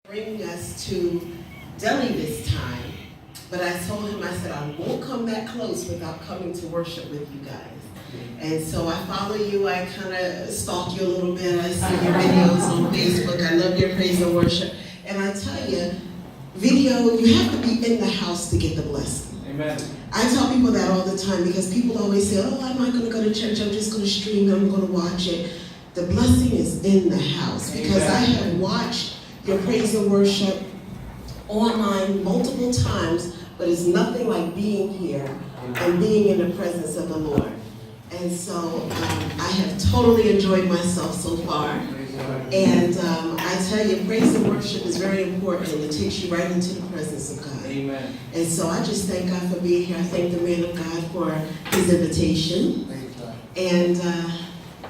bringing us to Delhi this time, but I told him, I said, I won't come that close without coming to worship with you guys. And so I follow you, I kind of stalk you a little bit, I see your videos on Facebook, I love your praise and worship. And I tell you, video, you have to be in the house to get the blessing. Amen. I tell people that all the time because people always say, oh, I'm not going to go to church, I'm just going to stream it, I'm going to watch it. The blessing is in the house because I have watched your praise and worship online multiple times, but it's nothing like being here and being in the presence of the Lord. And so I have totally enjoyed myself so far. And I tell you, praise and worship is very important, and it takes you right into the presence of God. Amen. And so I just thank God for being here. I thank the man of God for his invitation.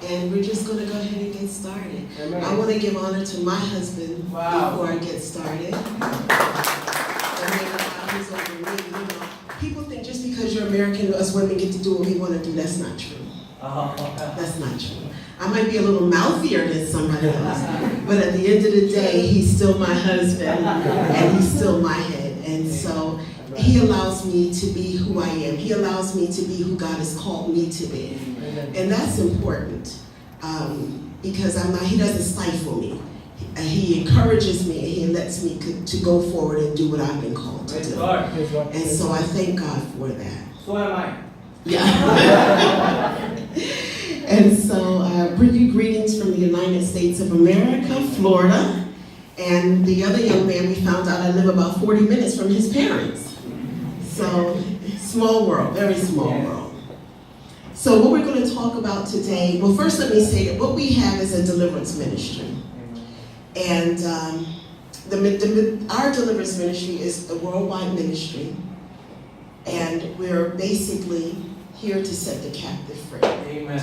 And we're just going to go ahead and get started. Amen. I want to give honor to my husband before I get started. Who's over me, you know. People think just because you're American, us women get to do what we want to do. That's not true. That's not true. I might be a little mouthier than somebody else, but at the end of the day, he's still my husband, and he's still my head. And so he allows me to be who I am. He allows me to be who God has called me to be. And that's important because he doesn't stifle me. He encourages me and he lets me to go forward and do what I've been called to do. And so I thank God for that. So am I. Yeah. And so I bring you greetings from the United States of America, Florida. And the other young man, we found out I live about 40 minutes from his parents. So small world, very small world. So what we're going to talk about today, well, first let me say that what we have is a deliverance ministry. And our deliverance ministry is a worldwide ministry. And we're basically here to set the captive free. Amen.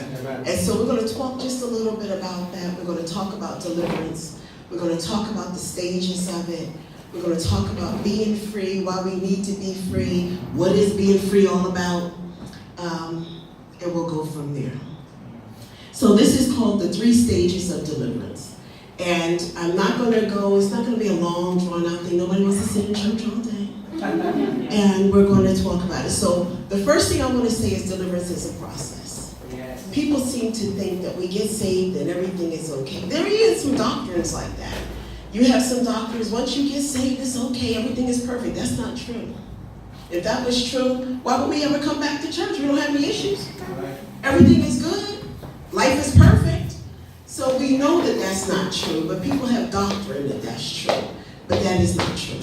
And so we're going to talk just a little bit about that. We're going to talk about deliverance. We're going to talk about the stages of it. We're going to talk about being free, why we need to be free, what is being free all about, and we'll go from there. So this is called the 3 stages of deliverance. And I'm not going to go, it's not going to be a long, drawn-out thing. Nobody wants to sit in church all day. And we're going to talk about it. So the first thing I want to say is deliverance is a process. Yes. People seem to think that we get saved and everything is okay. There is some doctrines like that. You have some doctrines, once you get saved, it's okay, everything is perfect. That's not true. If that was true, why would we ever come back to church? We don't have any issues. Everything is good. Life is perfect. So we know that that's not true, but people have doctrine that that's true. But that is not true.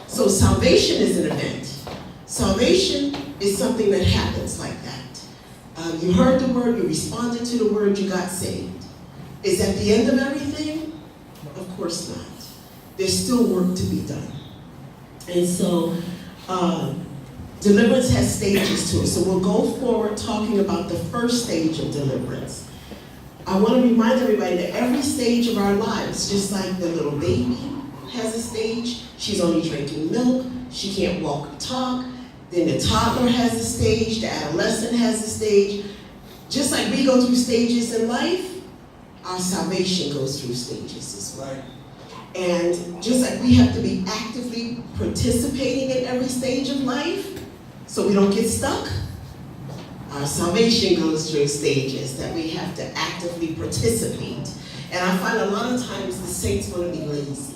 So salvation is an event. Salvation is something that happens like that. You heard the word, you responded to the word, you got saved. Is that the end of everything? Of course not. There's still work to be done. And so deliverance has stages to it. So we'll go forward talking about the first stage of deliverance. I want to remind everybody that every stage of our lives, just like the little baby has a stage, she's only drinking milk, she can't walk or talk. Then the toddler has a stage, the adolescent has a stage. Just like we go through stages in life, our salvation goes through stages as well. And just like we have to be actively participating in every stage of life so we don't get stuck, our salvation goes through stages that we have to actively participate. And I find a lot of times the saints want to be lazy.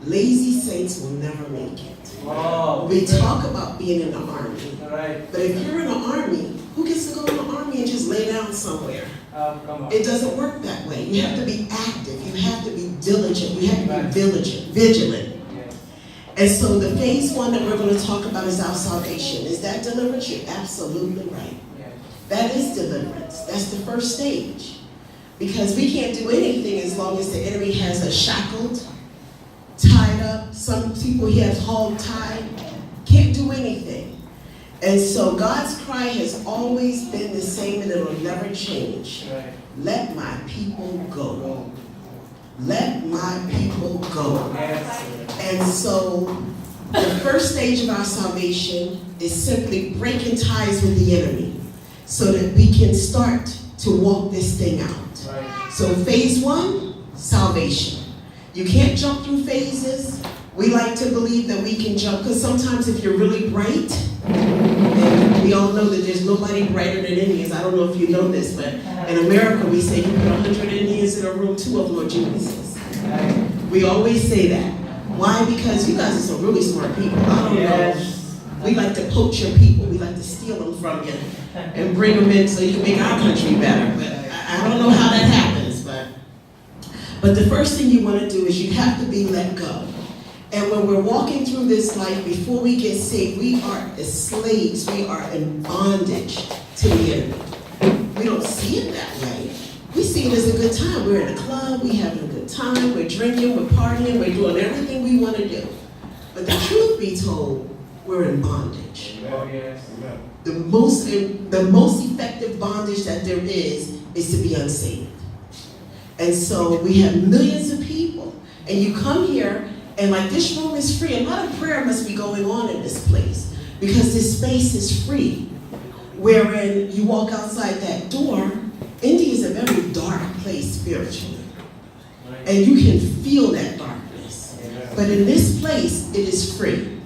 Lazy saints will never make it. Wow. We talk about being in the army. Right. But if you're in the army, who gets to go in the army and just lay down somewhere? Come on. It doesn't work that way. You have to be active. You have to be diligent. You have to be vigilant. Yes. And so the phase 1 that we're going to talk about is our salvation. Is that deliverance? You're absolutely right. Yes. That is deliverance. That's the first stage. Because we can't do anything as long as the enemy has us shackled, tied up. Some people he has hog tied. Can't do anything. And so God's cry has always been the same and it will never change. Right. Let my people go. Let my people go. Yes. And so the first stage of our salvation is simply breaking ties with the enemy so that we can start to walk this thing out. Right. So phase 1, salvation. You can't jump through phases. We like to believe that we can jump, because sometimes if you're really bright, and we all know that there's nobody brighter than Indians. I don't know if you know this, but in America we say you put 100 Indians in a room, 2 of them are geniuses. We always say that. Why? Because you guys are some really smart people. I don't know. We like to poach your people. We like to steal them from you and bring them in so you can make our country better. But I don't know how that happens. But the first thing you want to do is you have to be let go. And when we're walking through this life, before we get saved, we are as slaves. We are in bondage to the enemy. We don't see it that way. We see it as a good time. We're in a club, we're having a good time, we're drinking, we're partying, we're doing everything we want to do. But the truth be told, we're in bondage. Oh, yes. The most effective bondage that there is to be unsaved. And so we have millions of people. And you come here, and like this room is free. A lot of prayer must be going on in this place, because this space is free. Wherein you walk outside that door, India is a very dark place spiritually. And you can feel that darkness. But in this place, it is free.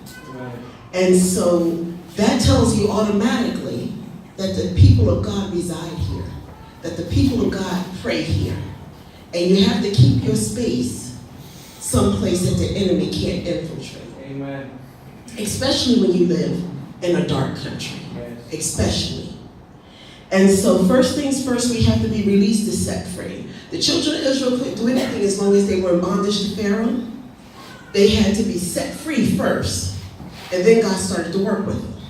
And so that tells you automatically that the people of God reside here, that the people of God pray here. And you have to keep your space someplace that the enemy can't infiltrate. Amen. Especially when you live in a dark country. Yes. Especially. And so first things first, we have to be released to set free. The children of Israel couldn't do anything as long as they were in bondage to Pharaoh. They had to be set free first. And then God started to work with them.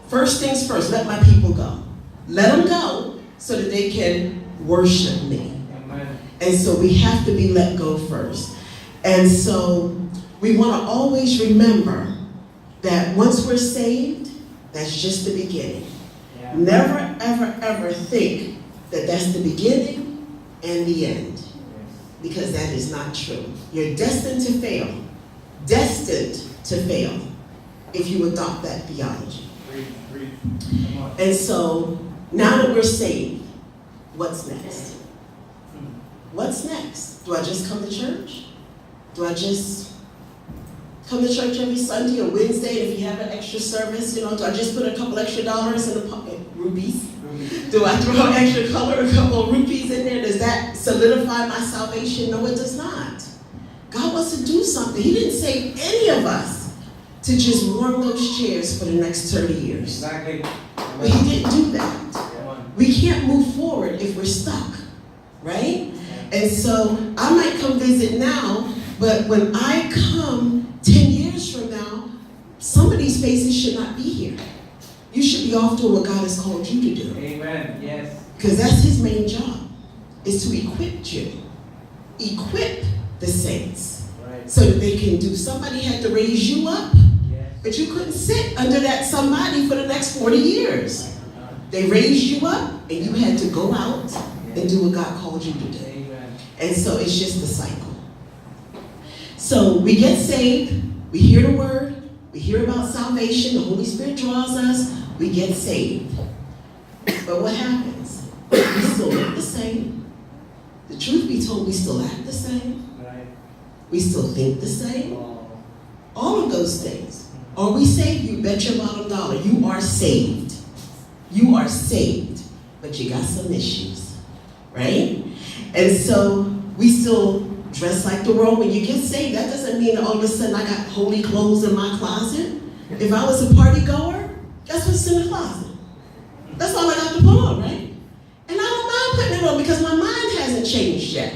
First things first, let my people go. Let them go so that they can worship me. Amen. And so we have to be let go first. And so we want to always remember that once we're saved, that's just the beginning. Yeah. Never, ever, ever think that that's the beginning and the end. Yes. Because that is not true. You're destined to fail. Destined to fail if you adopt that theology. And so now that we're saved, what's next? What's next? Do I just come to church? Do I just come to church every Sunday or Wednesday? If you have an extra service, do I just put a couple extra dollars in the pocket? Rupees? Do I throw an extra color, a couple of rupees in there? Does that solidify my salvation? No, it does not. God wants to do something. He didn't save any of us to just warm those chairs for the next 30 years. Exactly. But he didn't do that. We can't move forward if we're stuck, right? And so I might come visit now, but when I come 10 years from now, some of these faces should not be here. You should be off doing what God has called you to do. Amen. Yes. Because that's his main job, is to equip you. Equip the saints. Right. So that they can do. Somebody had to raise you up. But you couldn't sit under that somebody for the next 40 years. They raised you up, and you had to go out and do what God called you to do. And so it's just a cycle. So we get saved, we hear the word, we hear about salvation, the Holy Spirit draws us, we get saved. But what happens? We still look the same. The truth be told, we still act the same. We still think the same. All of those things. Are we saved? You bet your bottom dollar. You are saved. You are saved. But you got some issues. Right? And so we still dress like the world. When you get saved, that doesn't mean that all of a sudden I got holy clothes in my closet. If I was a party goer, guess what's in the closet? That's all I got to put on, right? And I don't mind putting it on because my mind hasn't changed yet.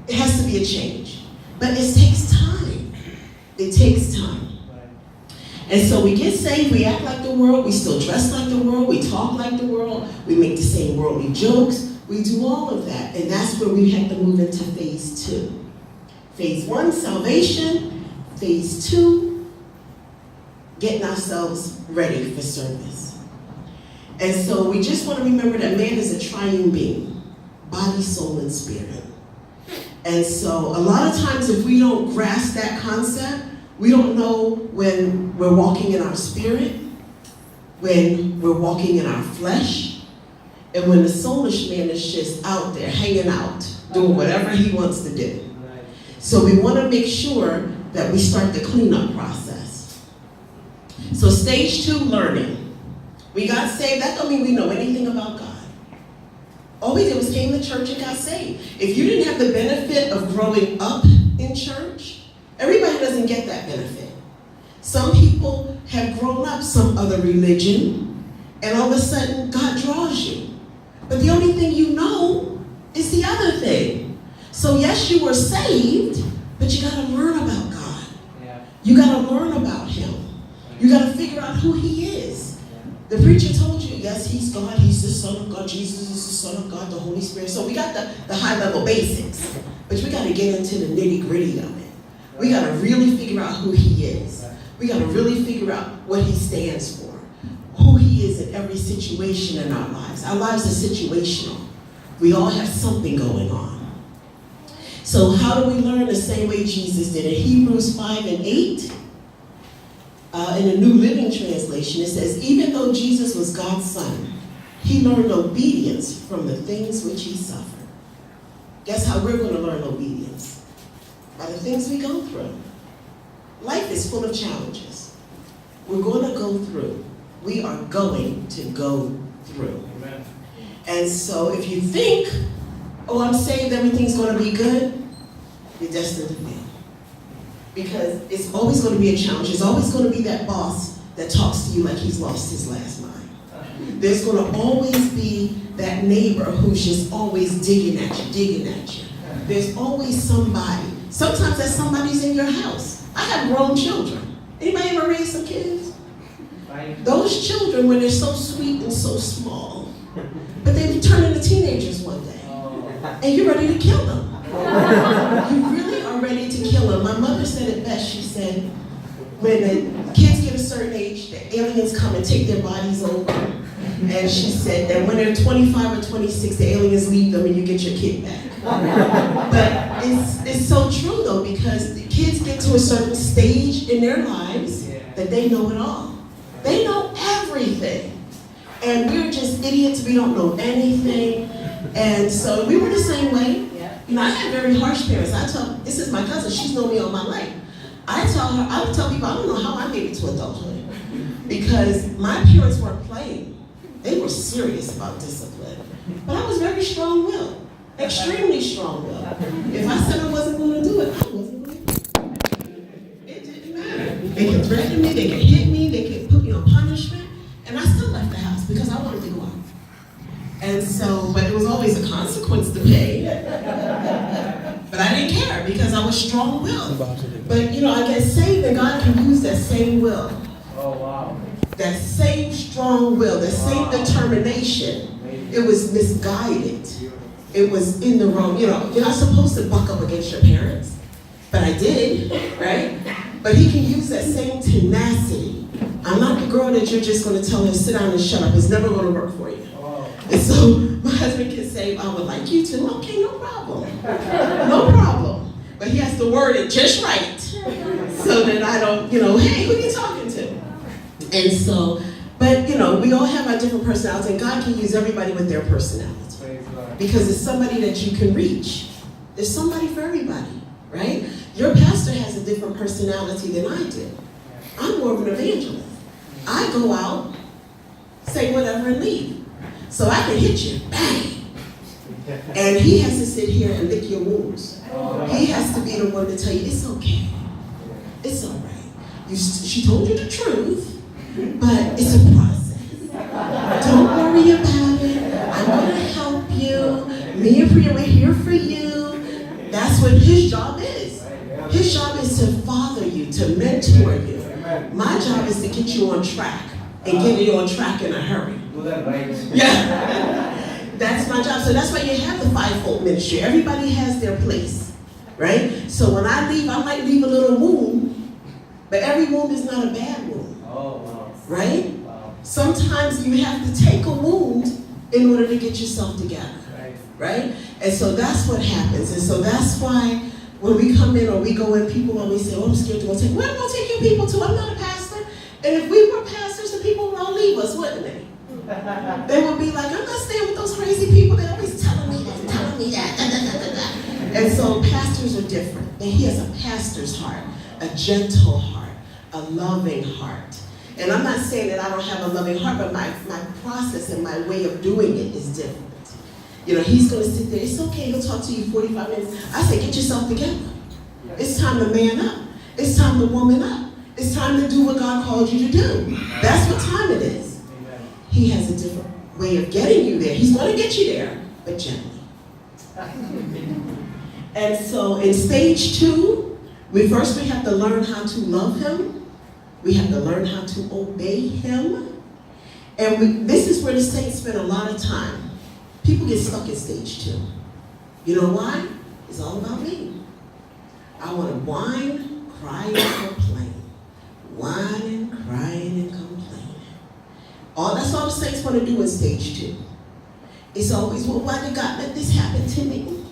It has to be a change. But it takes time. It takes time. And so we get saved, we act like the world, we still dress like the world, we talk like the world, we make the same worldly jokes, we do all of that. And that's where we have to move into phase 2. Phase 1, salvation. Phase 2, getting ourselves ready for service. And so we just want to remember that man is a triune being, body, soul, and spirit. And so a lot of times if we don't grasp that concept, we don't know when we're walking in our spirit, when we're walking in our flesh, and when the soulish man is just out there hanging out, doing whatever he wants to do. So we want to make sure that we start the cleanup process. So stage 2, learning. We got saved. That don't mean we know anything about God. All we did was came to church and got saved. If you didn't have the benefit of growing up in church, everybody doesn't get that benefit. Some people have grown up some other religion, and all of a sudden God draws you. But the only thing you know is the other thing. So yes, you were saved, but you got to learn about God. Yeah. You got to learn about Him. You got to figure out who He is. The preacher told you, yes, He's God, He's the Son of God, Jesus is the Son of God, the Holy Spirit. So we got the high-level basics, but we got to get into the nitty-gritty of it. We got to really figure out who He is. We got to really figure out what He stands for, who He is in every situation in our lives. Our lives are situational. We all have something going on. So how do we learn? The same way Jesus did. In Hebrews 5:8, in the New Living Translation, it says, even though Jesus was God's Son, He learned obedience from the things which He suffered. Guess how we're going to learn obedience? By the things we go through. Life is full of challenges. We're going to go through. We are going to go through. Amen. And so if you think, oh, I'm saved, everything's going to be good, you're destined to fail. Because it's always going to be a challenge. There's always going to be that boss that talks to you like he's lost his last mind. There's going to always be that neighbor who's just always digging at you. There's always somebody. Sometimes that somebody's in your house. I have grown children. Anybody ever raised some kids? Those children, when they're so sweet and so small, but they turn into teenagers one day, and you're ready to kill them. You really are ready to kill them. My mother said it best. She said, when the kids get a certain age, the aliens come and take their bodies over. And she said that when they're 25 or 26, the aliens leave them and you get your kid back. But it's so true though, because the kids get to a certain stage in their lives that they know it all. They know everything. And we're just idiots, we don't know anything. And so we were the same way. You know, I had very harsh parents. This is my cousin, she's known me all my life. I would tell people, I don't know how I made it to adulthood. Because my parents weren't playing. They were serious about discipline. But I was very strong-willed, extremely strong-willed. If I said I wasn't going to do it, I wasn't going to do it. It didn't matter. They could threaten me, they could hit me, they could put me on punishment, and I still left the house because I wanted to go out. And so, but there was always a consequence to pay. But I didn't care because I was strong-willed. But you know, I get saved and God can use that same will. Oh, wow. That same strong will, that same determination. It was misguided. It was in the wrong, you're not supposed to buck up against your parents. But I did, right? But He can use that same tenacity. I'm not the girl that you're just going to tell her, sit down and shut up. It's never going to work for you. And so my husband can say, I would like you to. Okay, no problem. No problem. But he has to word it just right so that I don't, hey, who are you talking to? And so, but we all have our different personalities, and God can use everybody with their personality. Because it's somebody that you can reach. There's somebody for everybody, right? Your pastor has a different personality than I do. I'm more of an evangelist. I go out, say whatever, and leave. So I can hit you, bang. And he has to sit here and lick your wounds. He has to be the one to tell you, it's okay. It's all right. She told you the truth, but it's a process. Don't worry about it. I'm going to help you. Me and Priya, we're here for you. That's what his job is. His job is to father you, to mentor you. My job is to get you on track and get you on track in a hurry. Yeah, that's my job. So that's why you have the fivefold ministry. Everybody has their place, right? So when I leave, I might leave a little wound, but every wound is not a bad wound, right? Sometimes you have to take a wound in order to get yourself together, right? And so that's what happens. And so that's why when we come in or we go in, people always say, oh, I'm scared to go take. Where am I taking people to? I'm not a pastor. And if we were pastors, the people would all leave us, wouldn't they? They would be like, I'm not staying with those crazy people. They're always telling me this, telling me that. And so pastors are different. And he has a pastor's heart, a gentle heart, a loving heart. And I'm not saying that I don't have a loving heart, but my process and my way of doing it is different. You know, he's going to sit there. It's okay. He'll talk to you 45 minutes. I say, get yourself together. It's time to man up. It's time to woman up. It's time to do what God called you to do. That's what time it is. He has a different way of getting you there. He's going to get you there, but gently. And so in stage 2, we have to learn how to love him. We have to learn how to obey him. And this is where the saints spend a lot of time. People get stuck in stage 2. You know why? It's all about me. I want to whine, cry, and complain. Whining, crying, and complaining. That's all the saints want to do in stage 2. It's always, well, why did God let this happen to me?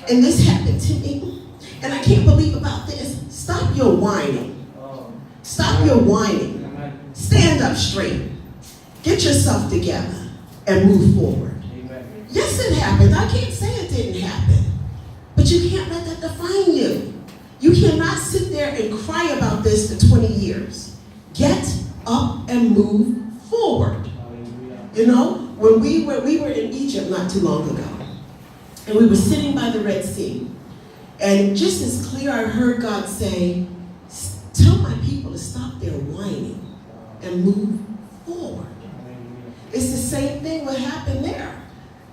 And this happened to me. And I can't believe about this. Stop your whining. Stop your whining. Stand up straight. Get yourself together and move forward. Yes, it happened. I can't say it didn't happen. But you can't let that define you. You cannot sit there and cry about this for 20 years. Get up and move forward. You know, when we were in Egypt not too long ago, and we were sitting by the Red Sea, and just as clear I heard God say, tell my people to stop their whining and move forward. It's the same thing what happened there.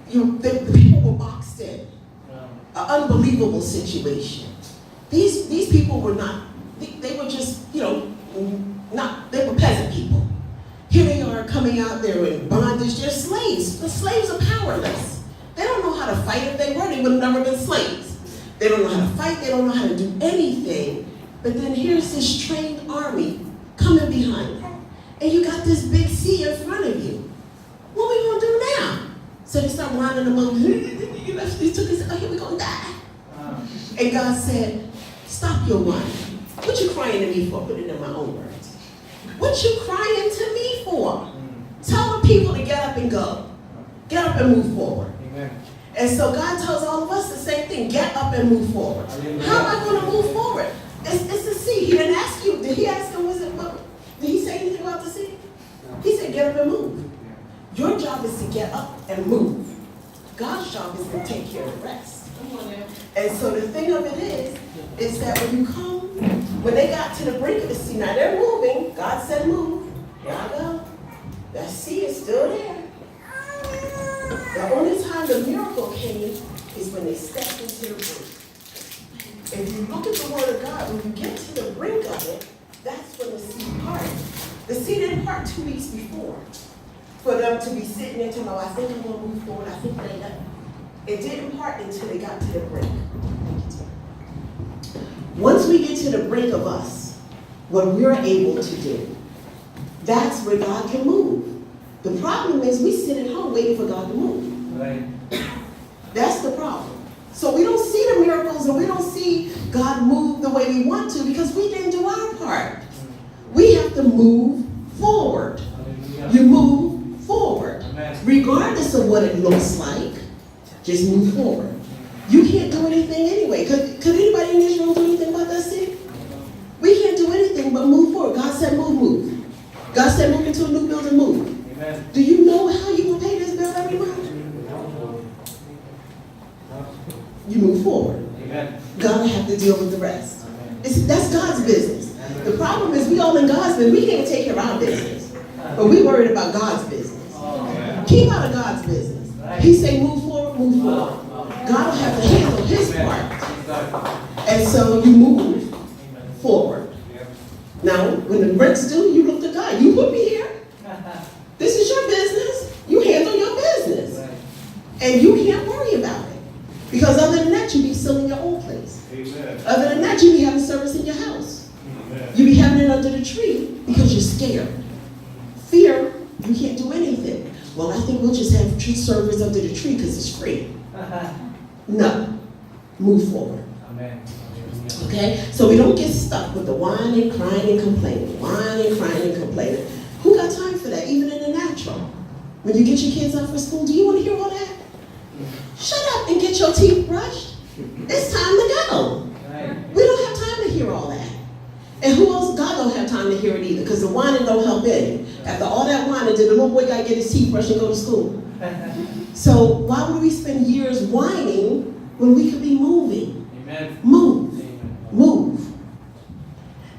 You know, the people were boxed in. An unbelievable situation. These people were not, they were just, you know, they were peasant people. Here they are coming out there in bondage. They're slaves. The slaves are powerless. They don't know how to fight. If they were, they would have never been slaves. They don't know how to fight. They don't know how to do anything. But then here's this trained army coming behind them. And you got this big sea in front of you. What are we going to do now? So they start whining them over. He took his, oh, here we're going to die. And God said, stop your whining. What you crying to me for? Put it in my own words. What you crying to me for? Tell the people to get up and go. Get up and move forward. Amen. And so God tells all of us the same thing. Get up and move forward. Amen. How am I going to move forward? It's the sea. He didn't ask you. Did he ask him, did he say anything about the sea? He said, get up and move. Your job is to get up and move. God's job is to take care of the rest. And so the thing of it is that when they got to the brink of the sea, now they're moving. God said move. Here I go. That sea is still there. The only time the miracle came is when they stepped into the brink. If you look at the Word of God, when you get to the brink of it, that's when the sea parted. The sea didn't part 2 weeks before. For them to be sitting there talking about, I think I'm going to move forward, I think they left. It didn't part until they got to the brink. Once we get to the brink of us, what we're able to do, that's where God can move. The problem is we sit at home waiting for God to move. Right. That's the problem. So we don't see the miracles and we don't see God move the way we want to because we didn't do our part. We have to move forward. You move forward. Regardless of what it looks like, just move forward. You can't do anything anyway. Could anybody in this room do anything about that sin? We can't do anything but move forward. God said move. God said move into a new building, move. Amen. Do you know how you will pay this bill every month? You move forward. Amen. God will have to deal with the rest. That's God's business. Amen. The problem is we all in God's business. We can't take care of our business. But we worried about God's business. Keep out of God's business. He say move forward, move forward. God will have to handle his part. And so you move forward. Now, when the bricks do, you look to God. You put me here. This is your business. You handle your business. And you can't worry about it. Because other than that, you be still in your own place. Other than that, you be having service in your house. You be having it under the tree because you're scared. Fear, you can't do anything. Well, I think we'll just have service under the tree because it's free. No. Move forward. Amen. Okay? So we don't get stuck with the whining, crying, and complaining. Whining, crying, and complaining. Who got time for that, even in the natural? When you get your kids out for school, do you want to hear all that? Shut up and get your teeth brushed. It's time to go. We don't have time to hear all that. And who else? God don't have time to hear it either, because the whining don't help any. After all that whining, did the little boy got to get his teeth brushed and go to school? So why would we spend years whining when we could be moving? Amen. Move. Amen. Move.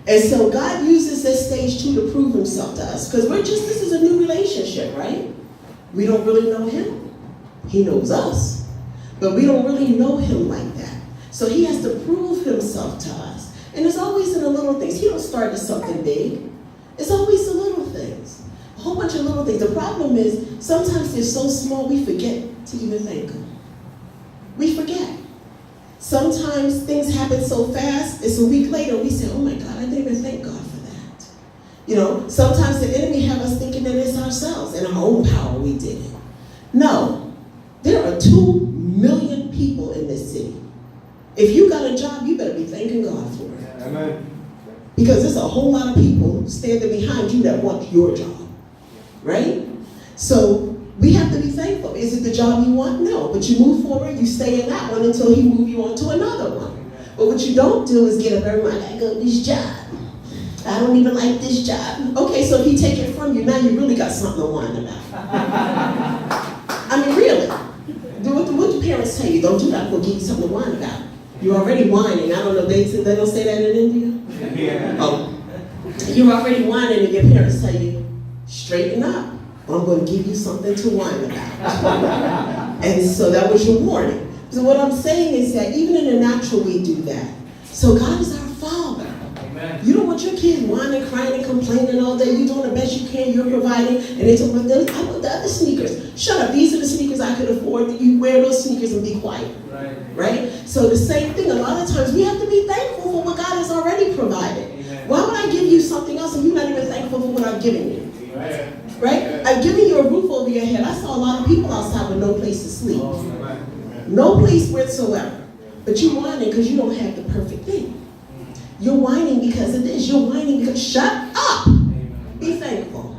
And so God uses this stage 2 to prove himself to us, because this is a new relationship, right? We don't really know him. He knows us. But we don't really know him like that. So he has to prove himself to us. And it's always in the little things. He don't start with something big. It's always the little things. A whole bunch of little things. The problem is, sometimes they're so small we forget to even thank him. We forget. Sometimes things happen so fast, it's a week later, we say, oh my God, I didn't even thank God for that. You know, sometimes the enemy have us thinking that it's ourselves, in our own power we did it. No, there are 2 million people in this city. If you got a job, you better be thanking God for it. Amen. Because there's a whole lot of people standing behind you that want your job, right? So we have to be thankful. Is it the job you want? No. But you move forward, you stay in that one until he moves you on to another one. But what you don't do is get up every morning, I gotta go to this job. I don't even like this job. Okay, so if he take it from you, now you really got something to whine about. I mean, really. What do parents tell you? Don't do that, we'll give you something to whine about. You're already whining. I don't know, they don't say that in India? Yeah. Oh. You're already whining and your parents tell you, straighten up. I'm going to give you something to whine about. And so that was your warning. So what I'm saying is that even in the natural we do that. So God is our Father. Amen. You don't want your kids whining, crying, and complaining all day. You're doing the best you can. You're providing. And they talk about, I want the other sneakers. Shut up. These are the sneakers I could afford. You wear those sneakers and be quiet. Right? So the same thing. A lot of times we have to be thankful for what God has already provided. Amen. Why would I give you something else if you're not even thankful for what I've given you? Amen. Right? I've given you a roof over your head. I saw a lot of people outside with no place to sleep. Amen. No place whatsoever. But you're whining because you don't have the perfect thing. You're whining because of this. You're whining because, shut up. Be thankful.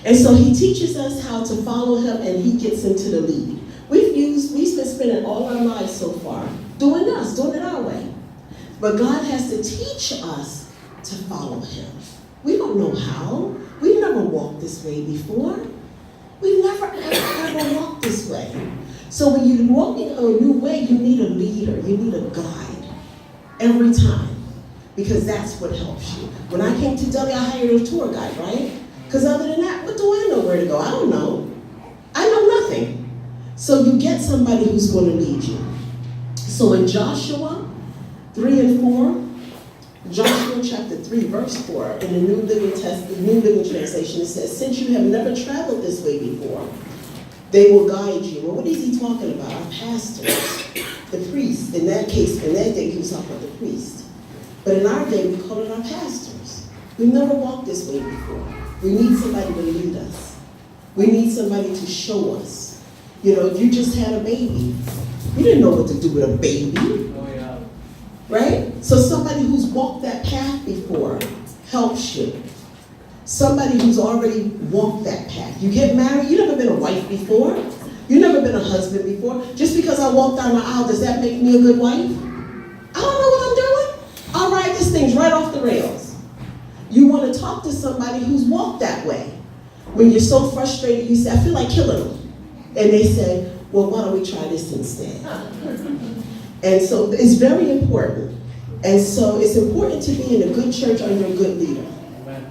And so he teaches us how to follow him, and he gets into the lead. We've been spending all our lives so far doing it our way. But God has to teach us to follow him. We don't know how. We've never walked this way before. We've never, ever walked this way. So when you're walking a new way, you need a leader. You need a guide every time, because that's what helps you. When I came to Delhi, I hired a tour guide, right? Because other than that, what do I know where to go? I don't know. I know nothing. So you get somebody who's going to lead you. So in Joshua 3 and 4, Joshua chapter 3, verse 4, in the New Living Translation, it says, since you have never traveled this way before, they will guide you. Well, what is he talking about? Our pastors, the priests. In that case, in that day, he was talking about the priest. But in our day, we call it our pastors. We've never walked this way before. We need somebody to lead us. We need somebody to show us. You know, if you just had a baby, you didn't know what to do with a baby. Oh, yeah. Right? So somebody who's walked that path before helps you. Somebody who's already walked that path. You get married, you've never been a wife before. You've never been a husband before. Just because I walked down the aisle, does that make me a good wife? I don't know what I'm doing. I'll ride this thing right off the rails. You want to talk to somebody who's walked that way. When you're so frustrated, you say, I feel like killing them. And they say, well, why don't we try this instead? And so it's very important. And so it's important to be in a good church under a good leader. Amen.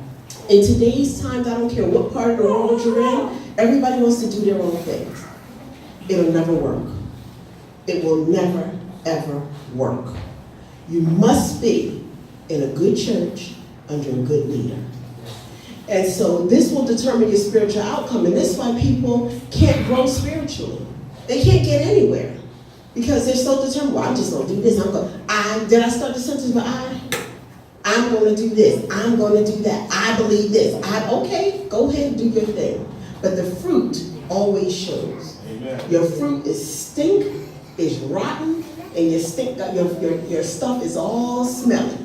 In today's times, I don't care what part of the world you're in, everybody wants to do their own thing. It'll never work. It will never, ever work. You must be in a good church under a good leader. And so this will determine your spiritual outcome. And this is why people can't grow spiritually. They can't get anywhere. Because they're so determined, well, I'm just going to do this. Did I start the sentence with I? I'm going to do this. I'm going to do that. I believe this. Okay, go ahead and do your thing. But the fruit always shows. Amen. Your fruit is stink, is rotten, and your stuff is all smelly.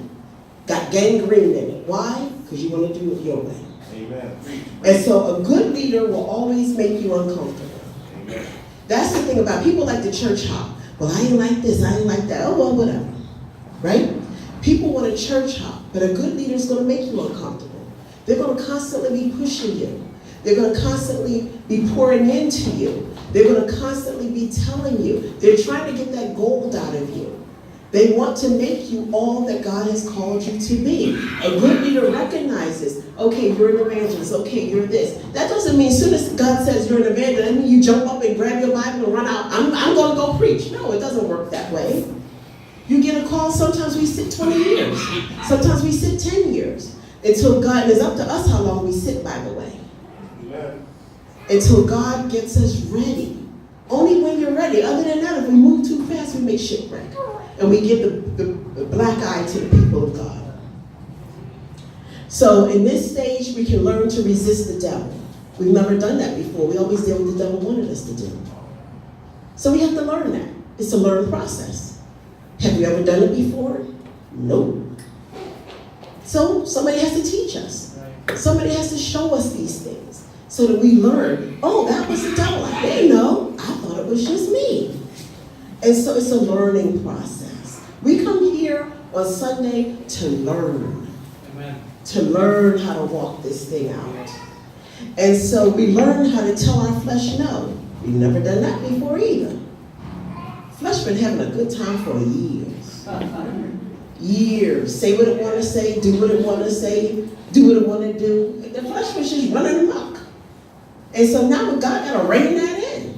Got gangrene in it. Why? Because you want to do it your way. Amen. And so a good leader will always make you uncomfortable. Amen. That's the thing about people like the church hop. Well, I ain't like this, I ain't like that. Oh, well, whatever, right? People want a church hop, but a good leader is going to make you uncomfortable. They're going to constantly be pushing you. They're going to constantly be pouring into you. They're going to constantly be telling you. They're trying to get that gold out of you. They want to make you all that God has called you to be. A good leader recognizes, okay, you're an evangelist, okay, you're this. That doesn't mean as soon as God says you're an evangelist, that means you jump up and grab your Bible and run out. I'm going to go preach. No, it doesn't work that way. You get a call, sometimes we sit 20 years. Sometimes we sit 10 years. Until God, it's up to us how long we sit, by the way. Amen. Until God gets us ready. Only when you're ready. Other than that, if we move too fast, we make shipwreck. And we give the black eye to the people of God. So in this stage, we can learn to resist the devil. We've never done that before. We always did what the devil wanted us to do. So we have to learn that. It's a learned process. Have you ever done it before? Nope. So somebody has to teach us. Somebody has to show us these things so that we learn, oh, that was the devil. I didn't know. I thought it was just me. And so it's a learning process. We come here on Sunday to learn. Amen. To learn how to walk this thing out. And so we learn how to tell our flesh no. We've never done that before either. Flesh been having a good time for years. Years. Say what it want to say, do what it want to say, do what it want to do. The flesh was just running amok. And so now God got to rein that in.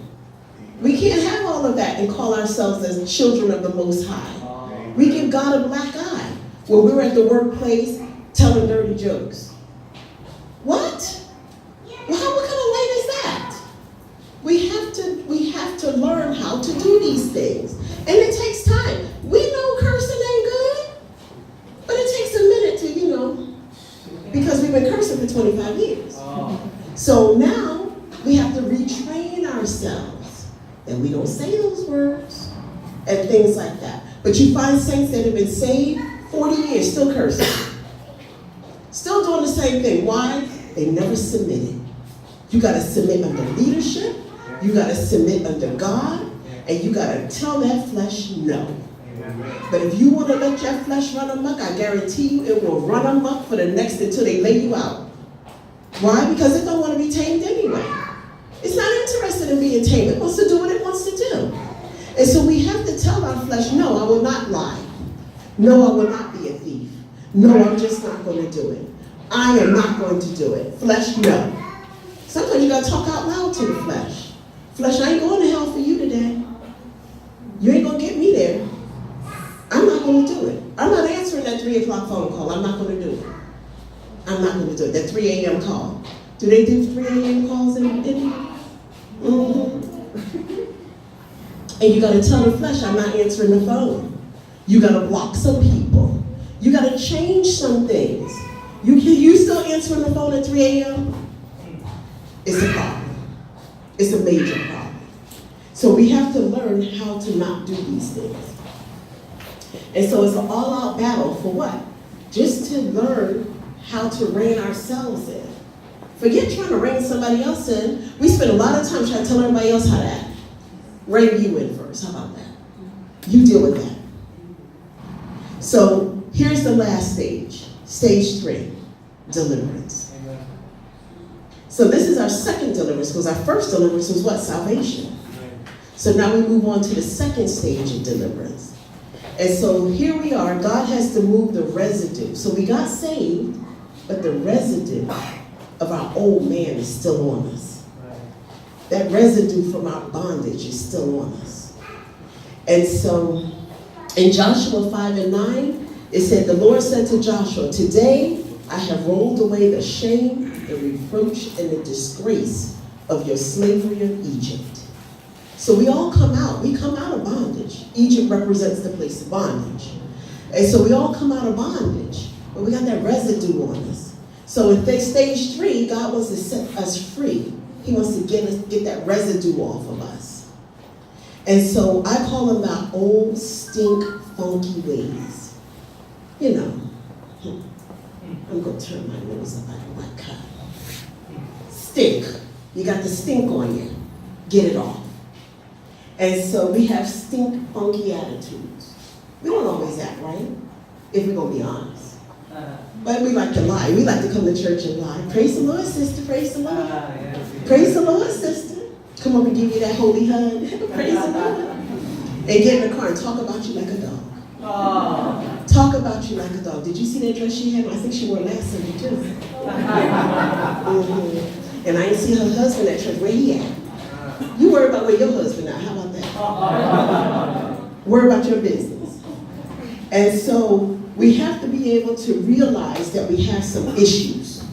We can't have all of that and call ourselves as children of the Most High. We give God a black eye when we're at the workplace telling dirty jokes. What? Well, what kind of light is that? We have to learn how to do these things. And it takes time. We know cursing ain't good, but it takes a minute to, because we've been cursing for 25 years. So now we have to retrain ourselves that we don't say those words and things like that. But you find saints that have been saved 40 years, still cursing. Still doing the same thing. Why? They never submitted. You got to submit under leadership. You got to submit under God. And you got to tell that flesh no. But if you want to let your flesh run amok, I guarantee you it will run amok for the next until they lay you out. Why? Because it don't want to be tamed anyway. It's not interested in being tamed. It wants to do what it wants to do. And so we have to tell our flesh, no, I will not lie. No, I will not be a thief. No, I'm just not going to do it. I am not going to do it. Flesh, no. Sometimes you got to talk out loud to the flesh. Flesh, I ain't going to hell for you today. You ain't going to get me there. I'm not going to do it. I'm not answering that 3 o'clock phone call. I'm not going to do it. I'm not going to do it. That 3 a.m. call. Do they do 3 a.m. calls in India? Mm-hmm. And you got to tell the flesh, I'm not answering the phone. You got to block some people. You got to change some things. You still answering the phone at 3 a.m.? It's a problem. It's a major problem. So we have to learn how to not do these things. And so it's an all-out battle for what? Just to learn how to rein ourselves in. Forget trying to rein somebody else in. We spend a lot of time trying to tell everybody else how to act. Rein you in first. How about that? You deal with that. So here's the last stage. Stage 3, deliverance. Amen. So this is our second deliverance, because our first deliverance was what? Salvation. So now we move on to the second stage of deliverance. And so here we are. God has to move the residue. So we got saved, but the residue of our old man is still on us. That residue from our bondage is still on us. And so in Joshua 5:9, it said, the Lord said to Joshua, today I have rolled away the shame, the reproach, and the disgrace of your slavery of Egypt. So we all come out. We come out of bondage. Egypt represents the place of bondage. And so we all come out of bondage, but we got that residue on us. So in stage 3, God wants to set us free. He wants to get that residue off of us. And so I call them our old, stink, funky ways. You know, I'm going to turn my nose up like a white cow. Stink. You got the stink on you. Get it off. And so we have stink, funky attitudes. We don't always act right, if we're going to be honest. But we like to lie. We like to come to church and lie. Praise the Lord, sister. Praise the Lord. Praise the Lord, sister. Come up and give you that holy hug. Praise the Lord. And get in the car and talk about you like a dog. Talk about you like a dog. Did you see that dress she had? I think she wore last Sunday too. And I didn't see her husband at church. Where he at? You worry about where your husband at. How about that? Worry about your business. And so we have to be able to realize that we have some issues.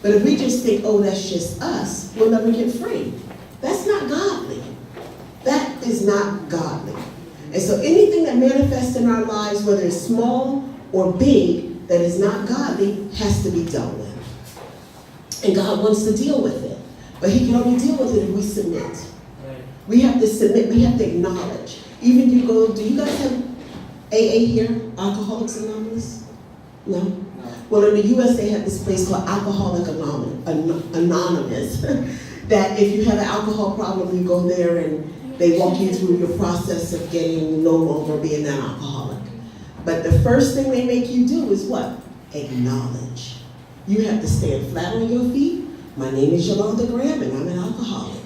But if we just think, oh, that's just us, we'll never get free. That's not godly. That is not godly. And so anything that manifests in our lives, whether it's small or big, that is not godly, has to be dealt with. And God wants to deal with it. But he can only deal with it if we submit. We have to submit, we have to acknowledge. Even you go, do you guys have AA here? Alcoholics Anonymous? No? Well, in the US, they have this place called Alcoholic Anonymous. That if you have an alcohol problem, you go there and they walk you through your process of getting no longer being an alcoholic. But the first thing they make you do is what? Acknowledge. You have to stand flat on your feet. My name is Yolanda Graham and I'm an alcoholic.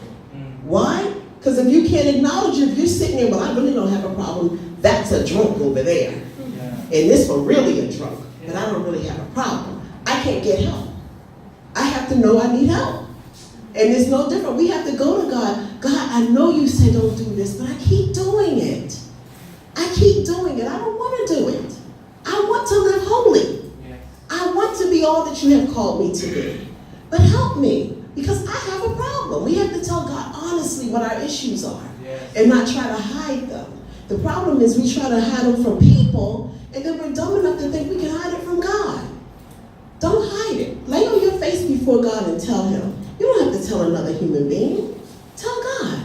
Why? Because if you can't acknowledge it, if you're sitting there, well, I really don't have a problem, that's a drunk over there. And this one really a drunk, but I don't really have a problem. I can't get help. I have to know I need help. And it's no different. We have to go to God. God, I know you said don't do this, but I keep doing it. I keep doing it. I don't want to do it. I want to live holy. I want to be all that you have called me to be. But help me, because I have a problem. We have to tell God honestly what our issues are and not try to hide them. The problem is we try to hide them from people, and then we're dumb enough to think we can hide it from God. Don't hide it. Lay on your face before God and tell him. You don't have to tell another human being. Tell God.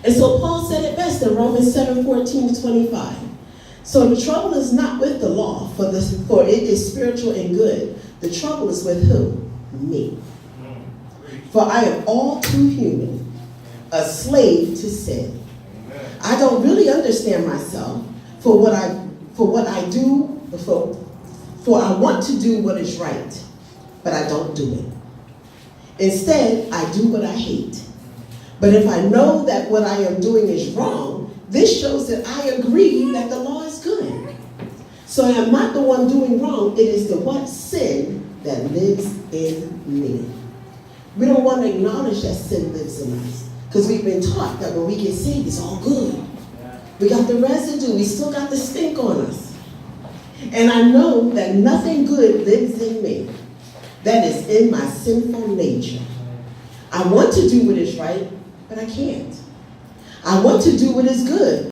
And so Paul said it best in Romans 7:14-25. So the trouble is not with the law, for it is spiritual and good. The trouble is with who? Me. For I am all too human, a slave to sin. I don't really understand myself for what I do, for I want to do what is right, but I don't do it. Instead, I do what I hate. But if I know that what I am doing is wrong, this shows that I agree that the law is good. So I am not the one doing wrong, it is the what? Sin that lives in me. We don't want to acknowledge that sin lives in us, because we've been taught that when we get saved, it's all good. We got the residue, we still got the stink on us. And I know that nothing good lives in me. That is in my sinful nature. I want to do what is right, but I can't. I want to do what is good,